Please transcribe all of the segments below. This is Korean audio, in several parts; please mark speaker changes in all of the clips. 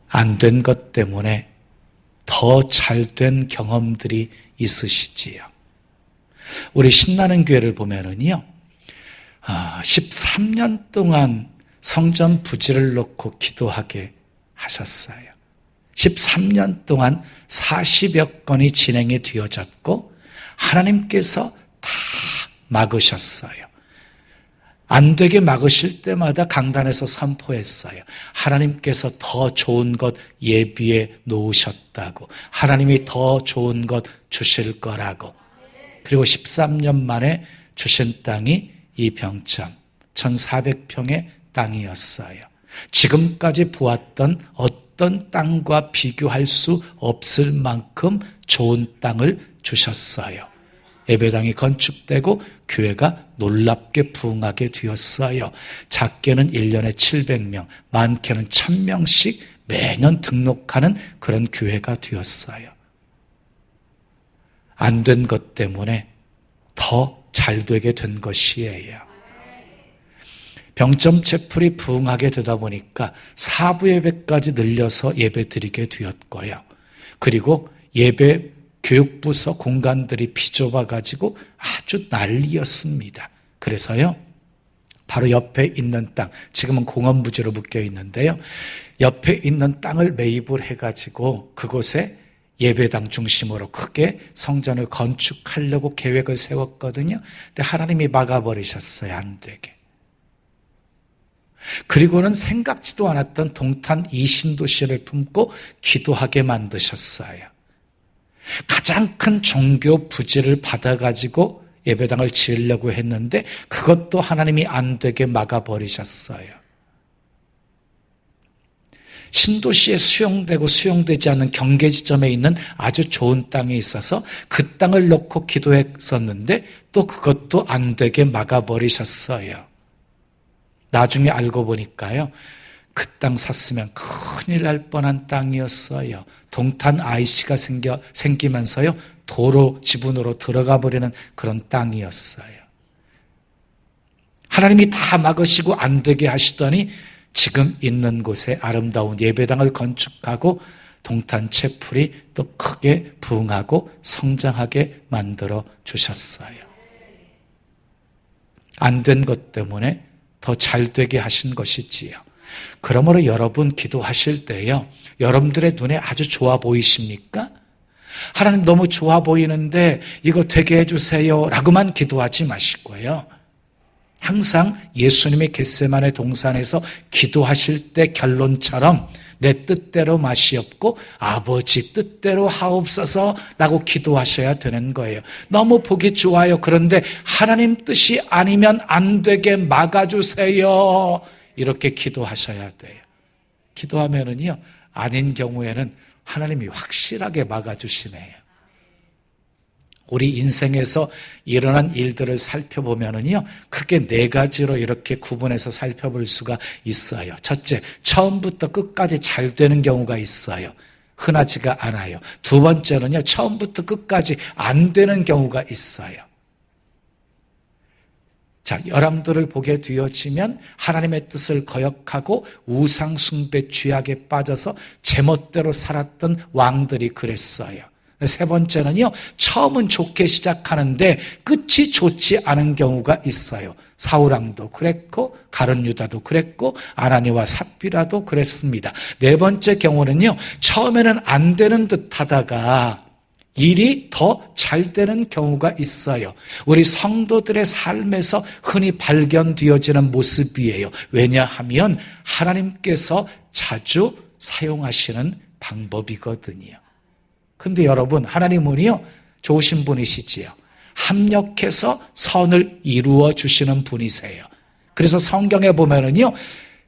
Speaker 1: 안 된 것 때문에 더 잘된 경험들이 있으시지요. 우리 신나는 교회를 보면은요, 13년 동안 성전 부지를 놓고 기도하게 하셨어요. 13년 동안 40여 건이 진행이 되어졌고 하나님께서 다 막으셨어요. 안 되게 막으실 때마다 강단에서 선포했어요. 하나님께서 더 좋은 것 예비해 놓으셨다고. 하나님이 더 좋은 것 주실 거라고. 그리고 13년 만에 주신 땅이 이 병참 1400평의 땅이었어요. 지금까지 보았던 어떤 땅과 비교할 수 없을 만큼 좋은 땅을 주셨어요. 예배당이 건축되고 교회가 놀랍게 부흥하게 되었어요. 작게는 1년에 700명, 많게는 1000명씩 매년 등록하는 그런 교회가 되었어요. 안 된 것 때문에 더 잘 되게 된 것이에요. 병점 채플이 부흥하게 되다 보니까 사부 예배까지 늘려서 예배 드리게 되었고요. 그리고 예배 교육부서 공간들이 비좁아가지고 아주 난리였습니다. 그래서요, 바로 옆에 있는 땅, 지금은 공원부지로 묶여 있는데요, 옆에 있는 땅을 매입을 해가지고 그곳에 예배당 중심으로 크게 성전을 건축하려고 계획을 세웠거든요. 근데 하나님이 막아버리셨어요. 안 되게. 그리고는 생각지도 않았던 동탄 이신도시를 품고 기도하게 만드셨어요. 가장 큰 종교 부지를 받아가지고 예배당을 지으려고 했는데 그것도 하나님이 안 되게 막아버리셨어요. 신도시에 수용되고 수용되지 않는 경계 지점에 있는 아주 좋은 땅이 있어서 그 땅을 놓고 기도했었는데 또 그것도 안 되게 막아버리셨어요. 나중에 알고 보니까요, 그 땅 샀으면 큰일 날 뻔한 땅이었어요. 동탄 IC가 생기면서요, 도로 지분으로 들어가 버리는 그런 땅이었어요. 하나님이 다 막으시고 안 되게 하시더니 지금 있는 곳에 아름다운 예배당을 건축하고 동탄 채플이 또 크게 부흥하고 성장하게 만들어 주셨어요. 안 된 것 때문에 더 잘 되게 하신 것이지요. 그러므로 여러분 기도하실 때요, 여러분들의 눈에 아주 좋아 보이십니까? 하나님 너무 좋아 보이는데 이거 되게 해주세요 라고만 기도하지 마시고요, 항상 예수님의 겟세마네 동산에서 기도하실 때 결론처럼 내 뜻대로 마시옵고 아버지 뜻대로 하옵소서 라고 기도하셔야 되는 거예요. 너무 보기 좋아요. 그런데 하나님 뜻이 아니면 안 되게 막아주세요. 이렇게 기도하셔야 돼요. 기도하면은요, 아닌 경우에는 하나님이 확실하게 막아주시네요. 우리 인생에서 일어난 일들을 살펴보면은요, 크게 4가지로 이렇게 구분해서 살펴볼 수가 있어요. 첫째, 처음부터 끝까지 잘 되는 경우가 있어요. 흔하지가 않아요. 두 번째는요, 처음부터 끝까지 안 되는 경우가 있어요. 자, 여러분들을 보게 되어지면 하나님의 뜻을 거역하고 우상 숭배 죄악에 빠져서 제멋대로 살았던 왕들이 그랬어요. 세 번째는요, 처음은 좋게 시작하는데 끝이 좋지 않은 경우가 있어요. 사울왕도 그랬고 가룟 유다도 그랬고 아나니와 삽비라도 그랬습니다. 네 번째 경우는요, 처음에는 안 되는 듯 하다가 일이 더 잘 되는 경우가 있어요. 우리 성도들의 삶에서 흔히 발견되어지는 모습이에요. 왜냐하면 하나님께서 자주 사용하시는 방법이거든요. 근데 여러분, 하나님은요, 좋으신 분이시지요. 합력해서 선을 이루어 주시는 분이세요. 그래서 성경에 보면은요,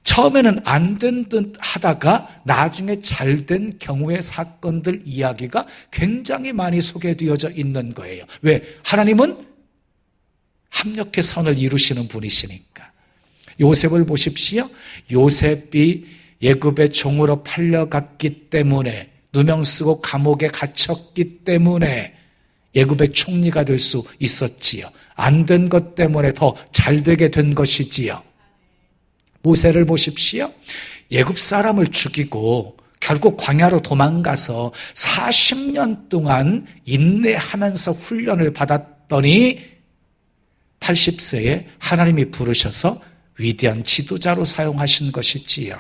Speaker 1: 처음에는 안 된 듯 하다가 나중에 잘 된 경우의 사건들 이야기가 굉장히 많이 소개되어져 있는 거예요. 왜? 하나님은 합력해 선을 이루시는 분이시니까. 요셉을 보십시오. 요셉이 애굽의 종으로 팔려갔기 때문에, 누명 쓰고 감옥에 갇혔기 때문에 애굽의 총리가 될 수 있었지요. 안 된 것 때문에 더 잘 되게 된 것이지요. 모세를 보십시오. 애굽 사람을 죽이고 결국 광야로 도망가서 40년 동안 인내하면서 훈련을 받았더니 80세에 하나님이 부르셔서 위대한 지도자로 사용하신 것이지요.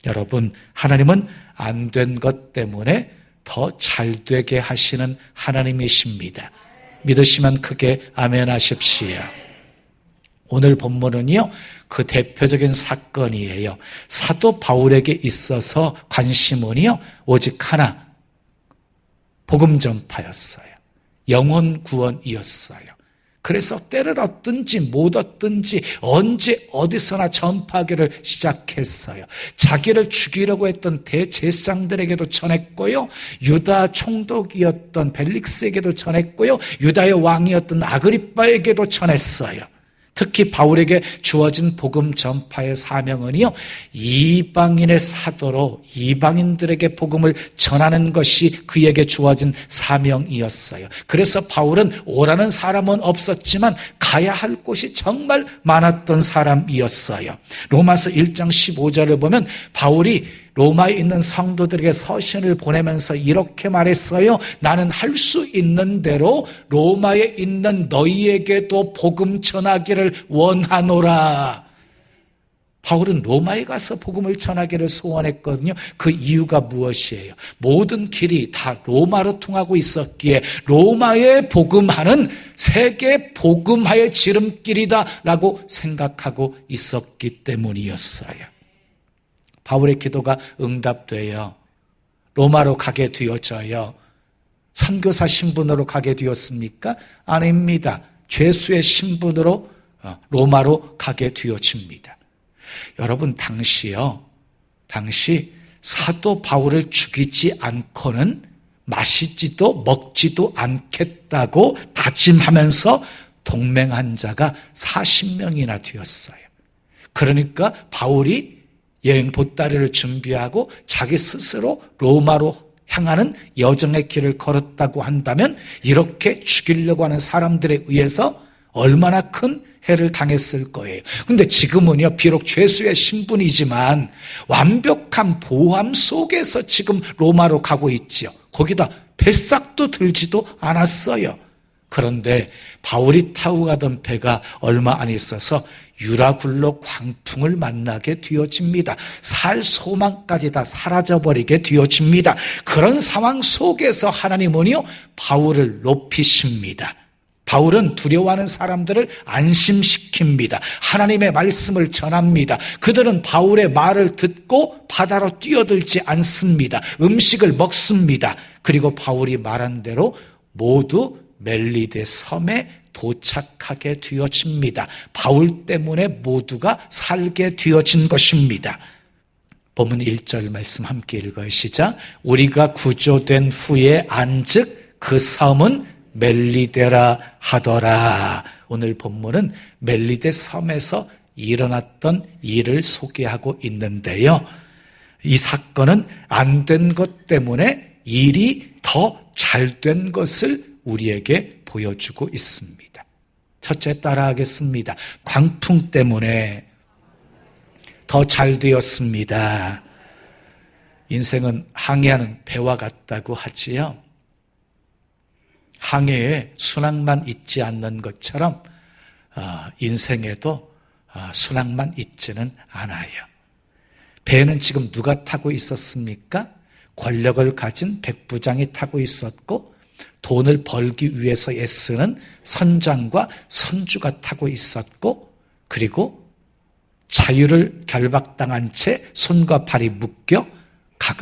Speaker 1: 여러분, 하나님은 안 된 것 때문에 더 잘 되게 하시는 하나님이십니다. 믿으시면 크게 아멘 하십시오. 오늘 본문은요, 그 대표적인 사건이에요. 사도 바울에게 있어서 관심은요, 오직 하나, 복음 전파였어요. 영혼 구원이었어요. 그래서 때를 얻든지 못 얻든지 언제 어디서나 전파하기를 시작했어요. 자기를 죽이려고 했던 대제사장들에게도 전했고요, 유다 총독이었던 벨릭스에게도 전했고요, 유다의 왕이었던 아그리빠에게도 전했어요. 특히 바울에게 주어진 복음 전파의 사명은요, 이방인의 사도로 이방인들에게 복음을 전하는 것이 그에게 주어진 사명이었어요. 그래서 바울은 오라는 사람은 없었지만 가야 할 곳이 정말 많았던 사람이었어요. 로마서 1장 15절을 보면 바울이 로마에 있는 성도들에게 서신을 보내면서 이렇게 말했어요. 나는 할 수 있는 대로 로마에 있는 너희에게도 복음 전하기를 원하노라. 바울은 로마에 가서 복음을 전하기를 소원했거든요. 그 이유가 무엇이에요? 모든 길이 다 로마로 통하고 있었기에 로마에 복음하는 세계 복음화의 지름길이다라고 생각하고 있었기 때문이었어요. 바울의 기도가 응답돼요. 로마로 가게 되어져요. 선교사 신분으로 가게 되었습니까? 아닙니다. 죄수의 신분으로 로마로 가게 되어집니다. 여러분, 당시 사도 바울을 죽이지 않고는 마시지도 먹지도 않겠다고 다짐하면서 동맹한 자가 40명이나 되었어요. 그러니까 바울이 여행 보따리를 준비하고 자기 스스로 로마로 향하는 여정의 길을 걸었다고 한다면 이렇게 죽이려고 하는 사람들에 의해서 얼마나 큰 해를 당했을 거예요. 근데 지금은요, 비록 죄수의 신분이지만 완벽한 보함 속에서 지금 로마로 가고 있지요. 거기다 뱃삭도 들지도 않았어요. 그런데 바울이 타고 가던 배가 얼마 안 있어서 유라굴로 광풍을 만나게 되어집니다. 살 소망까지 다 사라져버리게 되어집니다. 그런 상황 속에서 하나님은요, 바울을 높이십니다. 바울은 두려워하는 사람들을 안심시킵니다. 하나님의 말씀을 전합니다. 그들은 바울의 말을 듣고 바다로 뛰어들지 않습니다. 음식을 먹습니다. 그리고 바울이 말한 대로 모두 멜리데 섬에 도착하게 되어집니다. 바울 때문에 모두가 살게 되어진 것입니다. 본문 1절 말씀 함께 읽어요. 시작. 우리가 구조된 후에 안즉 그 섬은 멜리데라 하더라. 오늘 본문은 멜리데 섬에서 일어났던 일을 소개하고 있는데요, 이 사건은 안 된 것 때문에 일이 더 잘 된 것을 우리에게 보여주고 있습니다. 첫째, 따라하겠습니다. 광풍 때문에 더 잘 되었습니다. 인생은 항해하는 배와 같다고 하지요. 항해에 순항만 있지 않는 것처럼 인생에도 순항만 있지는 않아요. 배는 지금 누가 타고 있었습니까? 권력을 가진 백부장이 타고 있었고 돈을 벌기 위해서 애쓰는 선장과 선주가 타고 있었고, 그리고 자유를 결박당한 채 손과 발이 묶여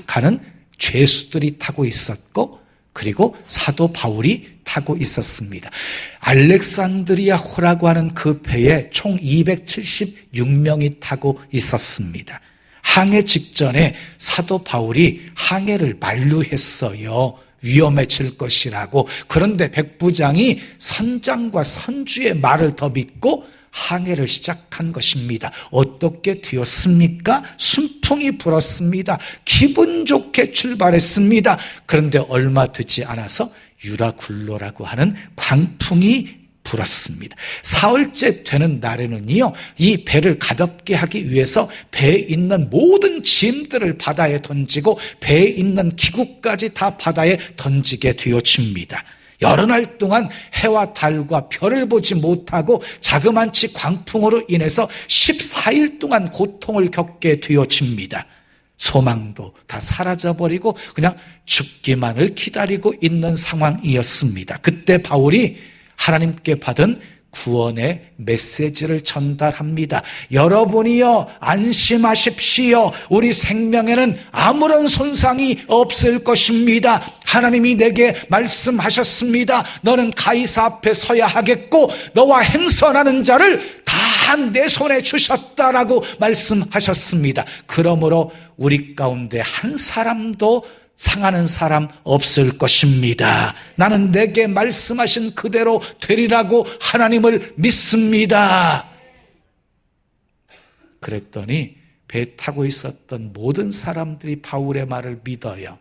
Speaker 1: 가는 죄수들이 타고 있었고, 그리고 사도 바울이 타고 있었습니다. 알렉산드리아호라고 하는 그 배에 총 276명이 타고 있었습니다. 항해 직전에 사도 바울이 항해를 만류했어요. 위험해질 것이라고. 그런데 백부장이 선장과 선주의 말을 더 믿고 항해를 시작한 것입니다. 어떻게 되었습니까? 순풍이 불었습니다. 기분 좋게 출발했습니다. 그런데 얼마 되지 않아서 유라굴로라고 하는 광풍이 불었습니다. 사흘째 되는 날에는요, 이 배를 가볍게 하기 위해서 배에 있는 모든 짐들을 바다에 던지고 배에 있는 기구까지 다 바다에 던지게 되어집니다. 여러 날 동안 해와 달과 별을 보지 못하고 자그만치 광풍으로 인해서 14일 동안 고통을 겪게 되어집니다. 소망도 다 사라져버리고 그냥 죽기만을 기다리고 있는 상황이었습니다. 그때 바울이 하나님께 받은 구원의 메시지를 전달합니다. 여러분이요, 안심하십시오. 우리 생명에는 아무런 손상이 없을 것입니다. 하나님이 내게 말씀하셨습니다. 너는 가이사 앞에 서야 하겠고 너와 행선하는 자를 다 내 손에 주셨다라고 말씀하셨습니다. 그러므로 우리 가운데 한 사람도 상하는 사람 없을 것입니다. 나는 내게 말씀하신 그대로 되리라고 하나님을 믿습니다. 그랬더니 배 타고 있었던 모든 사람들이 바울의 말을 믿어요.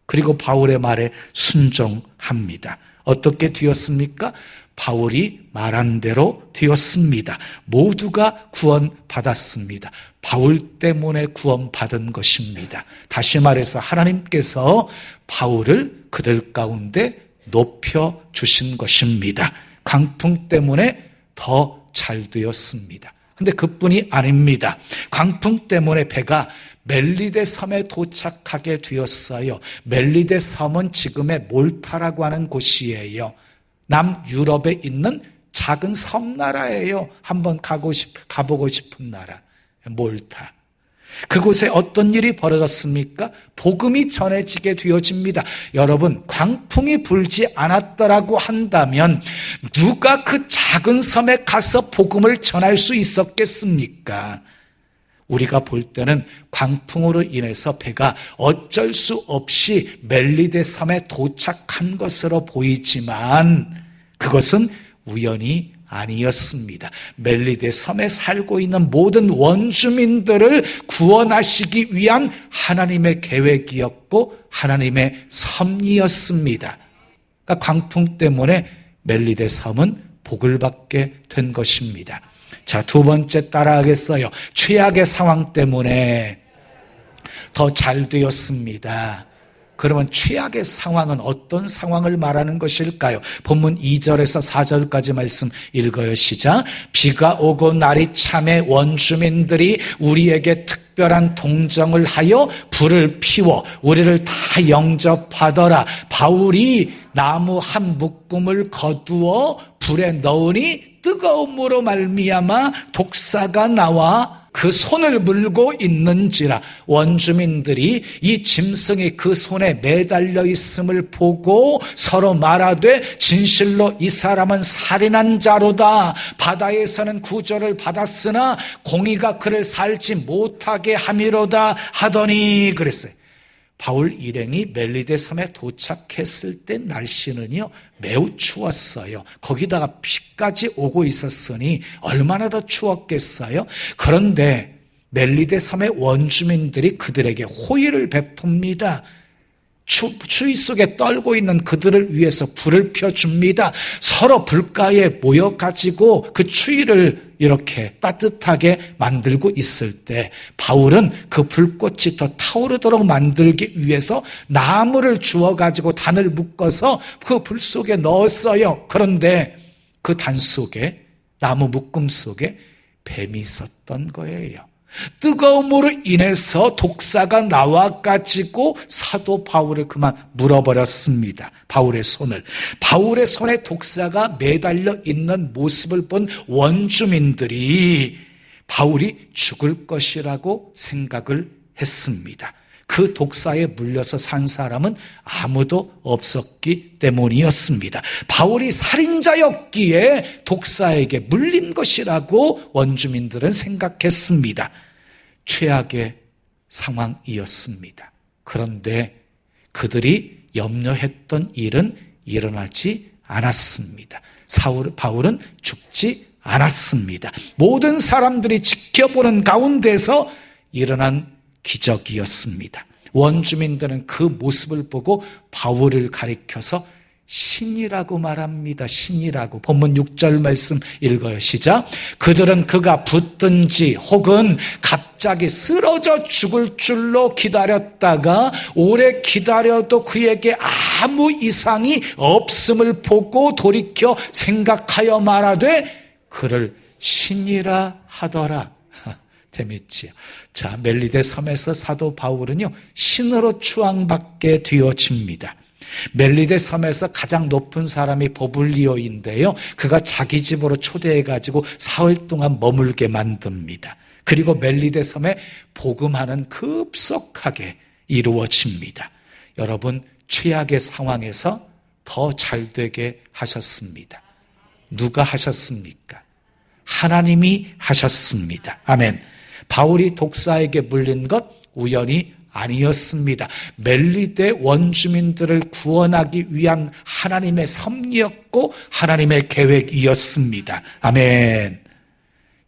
Speaker 1: 그리고 바울의 말에 순종합니다. 어떻게 되었습니까? 바울이 말한 대로 되었습니다. 모두가 구원받았습니다. 바울 때문에 구원받은 것입니다. 다시 말해서 하나님께서 바울을 그들 가운데 높여주신 것입니다. 광풍 때문에 더 잘 되었습니다. 근데 그뿐이 아닙니다. 광풍 때문에 배가 멜리데 섬에 도착하게 되었어요. 멜리데 섬은 지금의 몰타라고 하는 곳이에요. 남유럽에 있는 작은 섬나라예요. 한번 가보고 싶은 나라, 몰타. 그곳에 어떤 일이 벌어졌습니까? 복음이 전해지게 되어집니다. 여러분, 광풍이 불지 않았더라고 한다면 누가 그 작은 섬에 가서 복음을 전할 수 있었겠습니까? 우리가 볼 때는 광풍으로 인해서 배가 어쩔 수 없이 멜리데 섬에 도착한 것으로 보이지만 그것은 우연이 아니었습니다. 멜리데 섬에 살고 있는 모든 원주민들을 구원하시기 위한 하나님의 계획이었고 하나님의 섭리였습니다. 그러니까 광풍 때문에 멜리데 섬은 복을 받게 된 것입니다. 자, 두 번째 따라하겠어요. 최악의 상황 때문에 더 잘 되었습니다. 그러면 최악의 상황은 어떤 상황을 말하는 것일까요? 본문 2절에서 4절까지 말씀 읽어요. 시작. 비가 오고 날이 참해 원주민들이 우리에게 특별한 동정을 하여 불을 피워 우리를 다 영접하더라. 바울이 나무 한 묶음을 거두어 불에 넣으니 뜨거움으로 말미암아 독사가 나와 그 손을 물고 있는지라. 원주민들이 이 짐승이 그 손에 매달려 있음을 보고 서로 말하되 진실로 이 사람은 살인한 자로다. 바다에서는 구조를 받았으나 공의가 그를 살지 못하게 함이로다 하더니 그랬어요. 바울 일행이 멜리데 섬에 도착했을 때 날씨는요 매우 추웠어요. 거기다가 비까지 오고 있었으니 얼마나 더 추웠겠어요. 그런데 멜리데 섬의 원주민들이 그들에게 호의를 베풉니다. 추위 속에 떨고 있는 그들을 위해서 불을 펴줍니다. 서로 불가에 모여가지고 그 추위를 이렇게 따뜻하게 만들고 있을 때 바울은 그 불꽃이 더 타오르도록 만들기 위해서 나무를 주워가지고 단을 묶어서 그 불 속에 넣었어요. 그런데 그 단 속에, 나무 묶음 속에 뱀이 있었던 거예요. 뜨거움으로 인해서 독사가 나와가지고 사도 바울을 그만 물어버렸습니다. 바울의 손에 독사가 매달려 있는 모습을 본 원주민들이 바울이 죽을 것이라고 생각을 했습니다. 그 독사에 물려서 산 사람은 아무도 없었기 때문이었습니다. 바울이 살인자였기에 독사에게 물린 것이라고 원주민들은 생각했습니다. 최악의 상황이었습니다. 그런데 그들이 염려했던 일은 일어나지 않았습니다. 바울은 죽지 않았습니다. 모든 사람들이 지켜보는 가운데서 일어난 기적이었습니다. 원주민들은 그 모습을 보고 바울을 가리켜서 신이라고 말합니다. 신이라고. 본문 6절 말씀 읽어요. 시작. 그들은 그가 붙든지 혹은 갑자기 쓰러져 죽을 줄로 기다렸다가 오래 기다려도 그에게 아무 이상이 없음을 보고 돌이켜 생각하여 말하되 그를 신이라 하더라. 재밌지요. 자, 멜리데 섬에서 사도 바울은요, 신으로 추앙받게 되어집니다. 멜리데 섬에서 가장 높은 사람이 보블리오인데요, 그가 자기 집으로 초대해가지고 사흘 동안 머물게 만듭니다. 그리고 멜리데 섬에 복음하는 급속하게 이루어집니다. 여러분, 최악의 상황에서 더 잘되게 하셨습니다. 누가 하셨습니까? 하나님이 하셨습니다. 아멘. 바울이 독사에게 물린 것 우연이 아니었습니다. 멜리데 원주민들을 구원하기 위한 하나님의 섭리였고 하나님의 계획이었습니다. 아멘.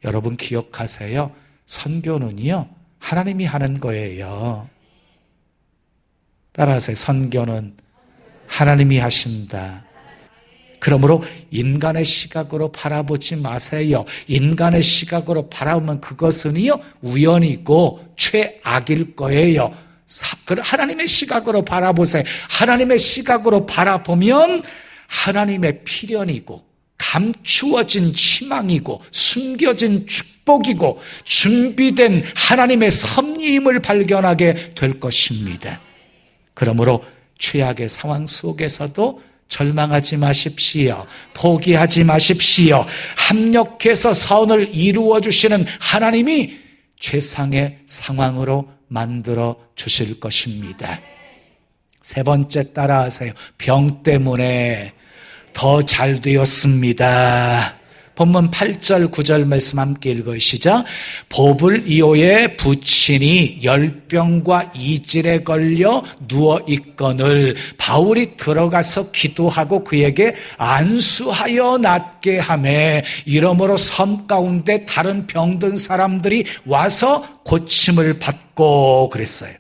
Speaker 1: 여러분 기억하세요. 선교는요, 하나님이 하는 거예요. 따라하세요. 선교는 하나님이 하신다. 그러므로 인간의 시각으로 바라보지 마세요. 인간의 시각으로 바라보면 그것은요, 우연이고 최악일 거예요. 하나님의 시각으로 바라보세요. 하나님의 시각으로 바라보면 하나님의 필연이고 감추어진 희망이고 숨겨진 축복이고 준비된 하나님의 섭리임을 발견하게 될 것입니다. 그러므로 최악의 상황 속에서도 절망하지 마십시오. 포기하지 마십시오. 합력해서 선을 이루어 주시는 하나님이 최상의 상황으로 만들어 주실 것입니다. 세 번째 따라하세요. 병 때문에 더 잘 되었습니다. 본문 8절 9절 말씀 함께 읽으시죠. 보블리오의 부친이 열병과 이질에 걸려 누워있거늘 바울이 들어가서 기도하고 그에게 안수하여 낫게 하매 이러므로 섬 가운데 다른 병든 사람들이 와서 고침을 받고 그랬어요.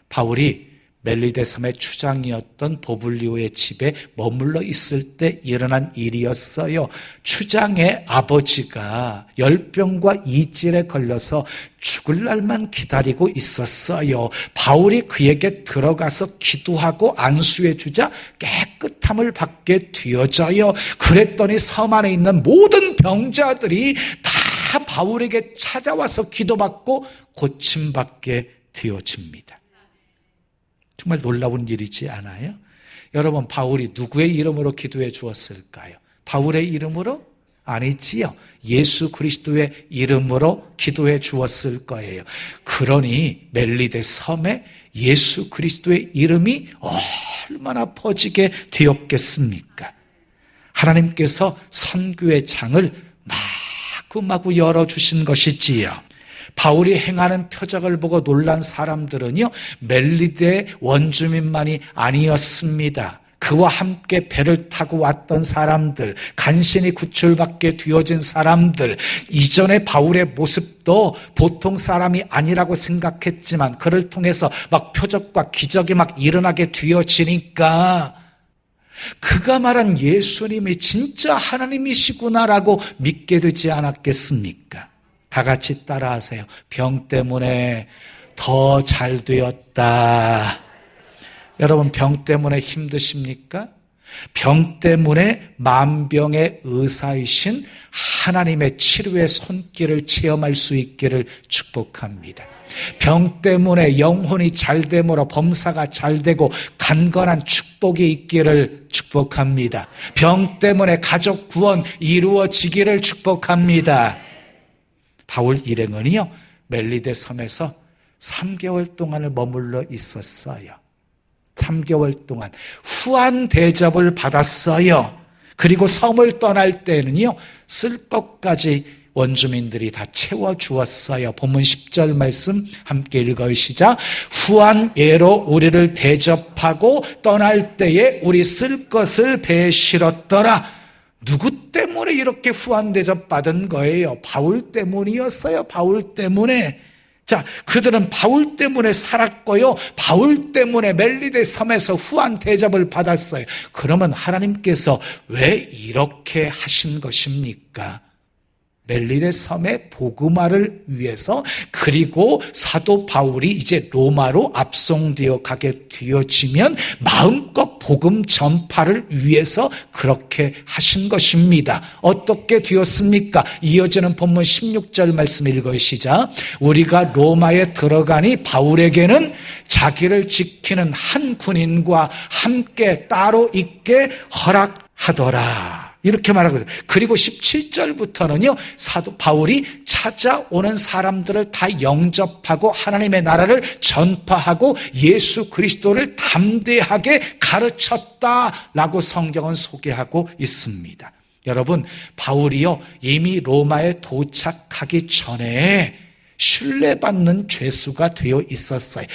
Speaker 1: 바울이 멜리데 섬의 추장이었던 보블리오의 집에 머물러 있을 때 일어난 일이었어요. 추장의 아버지가 열병과 이질에 걸려서 죽을 날만 기다리고 있었어요. 바울이 그에게 들어가서 기도하고 안수해 주자 깨끗함을 받게 되어져요. 그랬더니 섬 안에 있는 모든 병자들이 다 바울에게 찾아와서 기도받고 고침받게 되어집니다. 정말 놀라운 일이지 않아요? 여러분, 바울이 누구의 이름으로 기도해 주었을까요? 바울의 이름으로? 아니지요. 예수 그리스도의 이름으로 기도해 주었을 거예요. 그러니 멜리데 섬에 예수 그리스도의 이름이 얼마나 퍼지게 되었겠습니까? 하나님께서 선교의 창을 마구마구 열어주신 것이지요. 바울이 행하는 표적을 보고 놀란 사람들은요, 멜리데 원주민만이 아니었습니다. 그와 함께 배를 타고 왔던 사람들, 간신히 구출받게 되어진 사람들, 이전에 바울의 모습도 보통 사람이 아니라고 생각했지만 그를 통해서 막 표적과 기적이 막 일어나게 되어지니까 그가 말한 예수님이 진짜 하나님이시구나라고 믿게 되지 않았겠습니까? 다 같이 따라하세요. 병 때문에 더 잘 되었다. 여러분, 병 때문에 힘드십니까? 병 때문에 만병의 의사이신 하나님의 치료의 손길을 체험할 수 있기를 축복합니다. 병 때문에 영혼이 잘됨으로 범사가 잘되고 강건한 축복이 있기를 축복합니다. 병 때문에 가족 구원 이루어지기를 축복합니다. 바울 일행은요, 멜리데 섬에서 3개월 동안을 머물러 있었어요. 3개월 동안 후한 대접을 받았어요. 그리고 섬을 떠날 때는요, 쓸 것까지 원주민들이 다 채워주었어요. 본문 10절 말씀 함께 읽으시자. 후한 예로 우리를 대접하고 떠날 때에 우리 쓸 것을 배에 실었더라. 누구 때문에 이렇게 후한 대접 받은 거예요? 바울 때문이었어요. 바울 때문에. 자, 그들은 바울 때문에 살았고요. 바울 때문에 멜리데 섬에서 후한 대접을 받았어요. 그러면 하나님께서 왜 이렇게 하신 것입니까? 멜리데 섬의 복음화를 위해서, 그리고 사도 바울이 이제 로마로 압송되어 가게 되어지면 마음껏 복음 전파를 위해서 그렇게 하신 것입니다. 어떻게 되었습니까? 이어지는 본문 16절 말씀 읽어요. 시작. 우리가 로마에 들어가니 바울에게는 자기를 지키는 한 군인과 함께 따로 있게 허락하더라. 이렇게 말하고 있어요. 그리고 17절부터는요, 사도 바울이 찾아오는 사람들을 다 영접하고 하나님의 나라를 전파하고 예수 그리스도를 담대하게 가르쳤다라고 성경은 소개하고 있습니다. 여러분, 바울이요, 이미 로마에 도착하기 전에 신뢰받는 죄수가 되어 있었어요.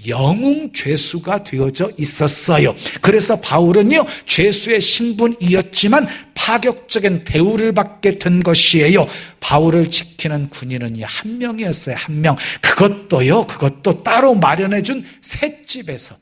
Speaker 1: 영웅 죄수가 되어져 있었어요. 그래서 바울은요, 죄수의 신분이었지만 파격적인 대우를 받게 된 것이에요. 바울을 지키는 군인은 한 명이었어요. 한 명. 그것도 따로 마련해준 셋집에서,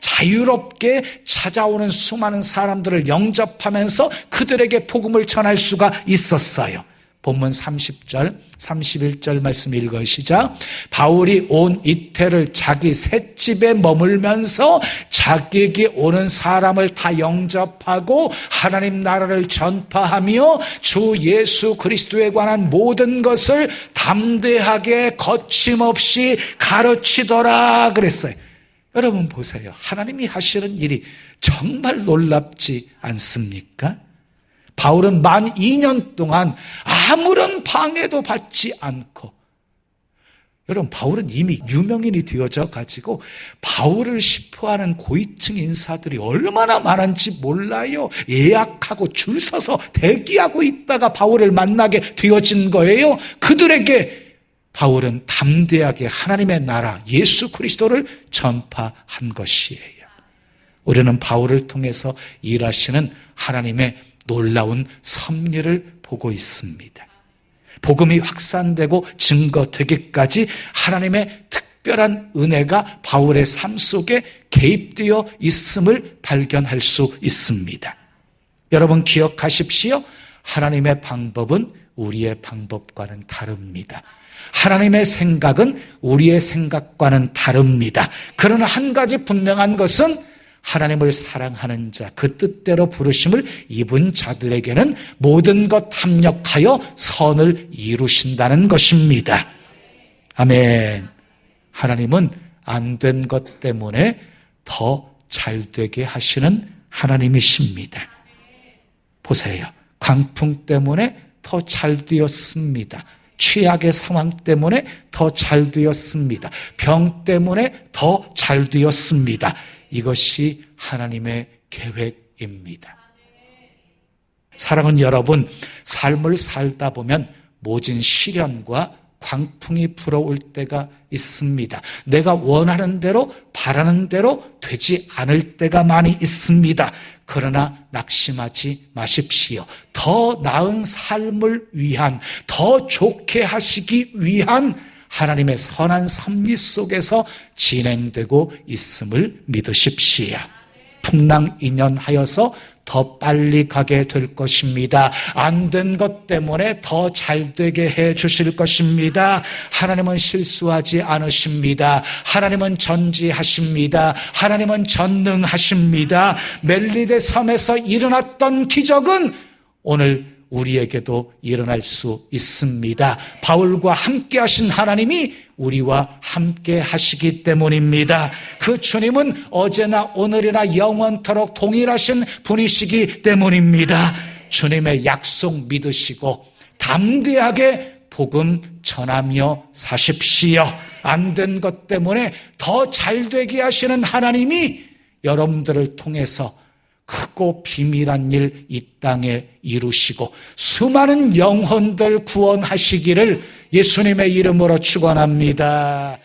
Speaker 1: 자유롭게 찾아오는 수많은 사람들을 영접하면서 그들에게 복음을 전할 수가 있었어요. 본문 30절, 31절 말씀 읽어요. 시작. 바울이 온 이태를 자기 셋집에 머물면서 자기에게 오는 사람을 다 영접하고 하나님 나라를 전파하며 주 예수 그리스도에 관한 모든 것을 담대하게 거침없이 가르치더라 그랬어요. 여러분 보세요. 하나님이 하시는 일이 정말 놀랍지 않습니까? 바울은 만 2년 동안 아무런 방해도 받지 않고, 여러분 바울은 이미 유명인이 되어져 가지고 바울을 싶어하는 고위층 인사들이 얼마나 많은지 몰라요. 예약하고 줄 서서 대기하고 있다가 바울을 만나게 되어진 거예요. 그들에게 바울은 담대하게 하나님의 나라 예수 그리스도를 전파한 것이에요. 우리는 바울을 통해서 일하시는 하나님의 놀라운 섭리를 보고 있습니다. 복음이 확산되고 증거되기까지 하나님의 특별한 은혜가 바울의 삶 속에 개입되어 있음을 발견할 수 있습니다. 여러분 기억하십시오. 하나님의 방법은 우리의 방법과는 다릅니다. 하나님의 생각은 우리의 생각과는 다릅니다. 그러나 한 가지 분명한 것은 하나님을 사랑하는 자, 그 뜻대로 부르심을 입은 자들에게는 모든 것 합력하여 선을 이루신다는 것입니다. 아멘. 하나님은 안 된 것 때문에 더 잘되게 하시는 하나님이십니다. 보세요. 광풍 때문에 더 잘되었습니다. 최악의 상황 때문에 더 잘되었습니다. 병 때문에 더 잘되었습니다. 이것이 하나님의 계획입니다. 사랑하는 여러분, 삶을 살다 보면 모진 시련과 광풍이 불어올 때가 있습니다. 내가 원하는 대로 바라는 대로 되지 않을 때가 많이 있습니다. 그러나 낙심하지 마십시오. 더 나은 삶을 위한, 더 좋게 하시기 위한 하나님의 선한 섭리 속에서 진행되고 있음을 믿으십시오. 풍랑인연하여서 더 빨리 가게 될 것입니다. 안 된 것 때문에 더 잘되게 해 주실 것입니다. 하나님은 실수하지 않으십니다. 하나님은 전지하십니다. 하나님은 전능하십니다. 멜리데 섬에서 일어났던 기적은 오늘 우리에게도 일어날 수 있습니다. 바울과 함께 하신 하나님이 우리와 함께 하시기 때문입니다. 그 주님은 어제나 오늘이나 영원토록 동일하신 분이시기 때문입니다. 주님의 약속 믿으시고 담대하게 복음 전하며 사십시오. 안 된 것 때문에 더 잘되게 하시는 하나님이 여러분들을 통해서 크고 비밀한 일 이 땅에 이루시고 수많은 영혼들 구원하시기를 예수님의 이름으로 축원합니다.